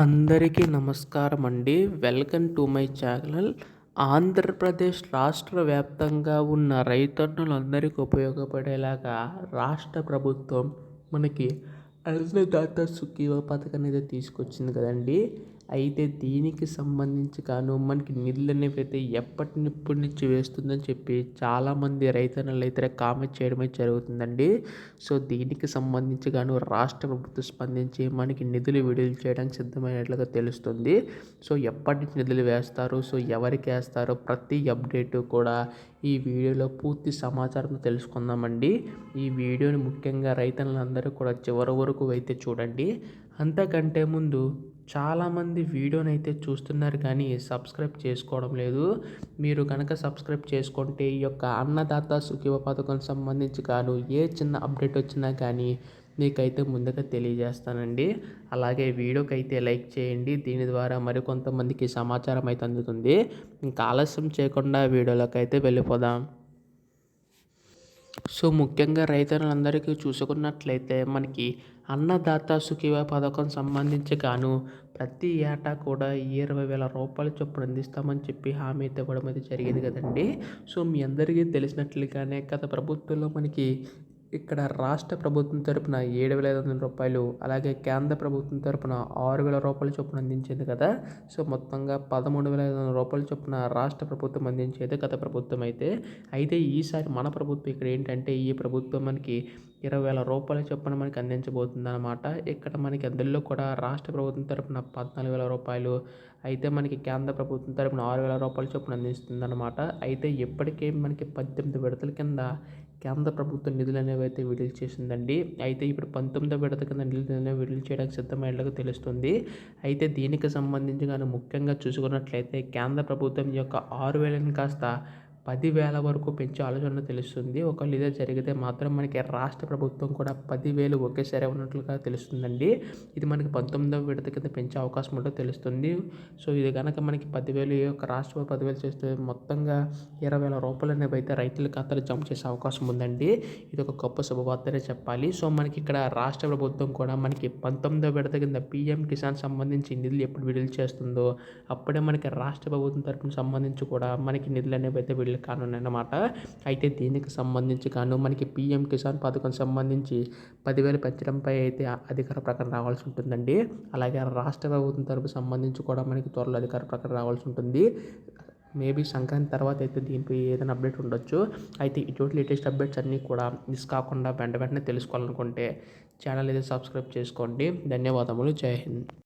అందరికీ నమస్కారం అండి. Welcome to my channel. Andhra Pradesh రాష్ట్ర వ్యాప్తంగా ఉన్న రైతన్నులందరికీ ఉపయోగపడేలాగా రాష్ట్ర ప్రభుత్వం మనకి అన్నదాత సుఖీభవ పథకాన్ని అయితే తీసుకొచ్చింది కదండి. అయితే దీనికి సంబంధించి మనకి నిధులు అనేవి అయితే ఎప్పటి నుంచి వేస్తుందని చెప్పి చాలామంది రైతన్నలు అయితే కామెంట్ చేయడమే జరుగుతుందండి. సో దీనికి సంబంధించి రాష్ట్ర ప్రభుత్వం స్పందించి మనకి నిధులు విడుదల చేయడానికి సిద్ధమైనట్లుగా తెలుస్తుంది. సో ఎప్పటి నుంచి నిధులు వేస్తారు, సో ఎవరికి వేస్తారో ప్రతి అప్డేటు కూడా ఈ వీడియోలో పూర్తి సమాచారం తెలుసుకుందామండి. ఈ వీడియోని ముఖ్యంగా రైతన్నులందరూ కూడా చివరి వరకు అయితే చూడండి. అంతకంటే ముందు చాలామంది వీడియోని అయితే చూస్తున్నారు కానీ సబ్స్క్రైబ్ చేసుకోవడం లేదు. మీరు కనుక సబ్స్క్రైబ్ చేసుకుంటే ఈ యొక్క అన్నదాత సుఖీభవ పథకం సంబంధించి ఏ చిన్న అప్డేట్ వచ్చినా కానీ మీకైతే ముందుగా తెలియజేస్తానండి. అలాగే వీడియోకి అయితే లైక్ చేయండి. దీని ద్వారా మరికొంతమందికి సమాచారం అయితే అందుతుంది. ఇంకా ఆలస్యం చేయకుండా వీడియోలోకి అయితే వెళ్ళిపోదాం. సో ముఖ్యంగా రైతులందరికీ చూసుకున్నట్లయితే మనకి అన్నదాత సుఖీభవ పథకం సంబంధించి ప్రతి ఏటా కూడా 20,000 రూపాయల చొప్పున అందిస్తామని చెప్పి హామీ అయితే ఇవ్వడం అయితే జరిగింది కదండి. సో మీ అందరికీ తెలిసినట్లుగానే గత ప్రభుత్వంలో మనకి ఇక్కడ రాష్ట్ర ప్రభుత్వం తరపున 7,500 రూపాయలు, అలాగే కేంద్ర ప్రభుత్వం తరపున 6,000 రూపాయల చొప్పున అందించింది కదా. సో మొత్తంగా 13,500 రూపాయల చొప్పున రాష్ట్ర ప్రభుత్వం అందించేది గత ప్రభుత్వం అయితే ఈసారి మన ప్రభుత్వం ఇక్కడ ఏంటంటే ఈ ప్రభుత్వం మనకి 20,000 రూపాయల చొప్పున మనకి అందించబోతుంది అనమాట. ఇక్కడ మనకి అందులో కూడా రాష్ట్ర ప్రభుత్వం తరపున 14,000 రూపాయలు, అయితే మనకి కేంద్ర ప్రభుత్వం తరపున 6,000 రూపాయల చొప్పున అందిస్తుంది అనమాట. అయితే ఇప్పటికే మనకి 18 విడతల కింద కేంద్ర ప్రభుత్వం నిధులు అనేవి అయితే విడుదల చేసిందండి. అయితే ఇప్పుడు 19వ విడత కింద నిధులు అనేవి విడుదల చేయడానికి సిద్ధమైనట్లుగా తెలుస్తుంది. అయితే దీనికి సంబంధించి ముఖ్యంగా చూసుకున్నట్లయితే కేంద్ర ప్రభుత్వం యొక్క 6,000ని కాస్త 10,000 వరకు పెంచే ఆలోచన తెలుస్తుంది. ఒకవేళ ఇదే జరిగితే మాత్రం మనకి రాష్ట్ర ప్రభుత్వం కూడా 10,000 ఒకేసారి ఉన్నట్లుగా తెలుస్తుందండి. ఇది మనకి 19వ విడత కింద పెంచే అవకాశం ఉంటుందో తెలుస్తుంది. సో ఇది కనుక మనకి 10,000 యొక్క రాష్ట్ర 10,000 చేస్తే మొత్తంగా 20,000 రూపాయలు అనేవి అయితే రైతుల ఖాతాలో జమ చేసే అవకాశం ఉందండి. ఇది ఒక గొప్ప శుభవార్తనే చెప్పాలి. సో మనకి ఇక్కడ రాష్ట్ర ప్రభుత్వం కూడా మనకి 19వ విడత కింద PM కిసాన్ సంబంధించి నిధులు ఎప్పుడు విడుదల చేస్తుందో అప్పుడే మనకి రాష్ట్ర ప్రభుత్వం తరపున సంబంధించి కూడా మనకి నిధులు అనేవి అయితే విడుదల కానున్నాయన్నమాట. అయితే దీనికి సంబంధించి మనకి PM కిసాన్ పథకం సంబంధించి 10,000 పెంచడంపై అయితే అధికార ప్రకటన రావాల్సి ఉంటుందండి. అలాగే రాష్ట్ర ప్రభుత్వం తరపు సంబంధించి కూడా మనకి త్వరలో అధికార ప్రకటన రావాల్సి ఉంటుంది. మేబీ సంక్రాంతి తర్వాత అయితే దీనిపై ఏదైనా అప్డేట్ ఉండొచ్చు. అయితే ఇటువంటి లేటెస్ట్ అప్డేట్స్ అన్నీ కూడా మిస్ కాకుండా వెంటనే తెలుసుకోవాలనుకుంటే ఛానల్ అయితే సబ్స్క్రైబ్ చేసుకోండి. ధన్యవాదములు. జై హింద్.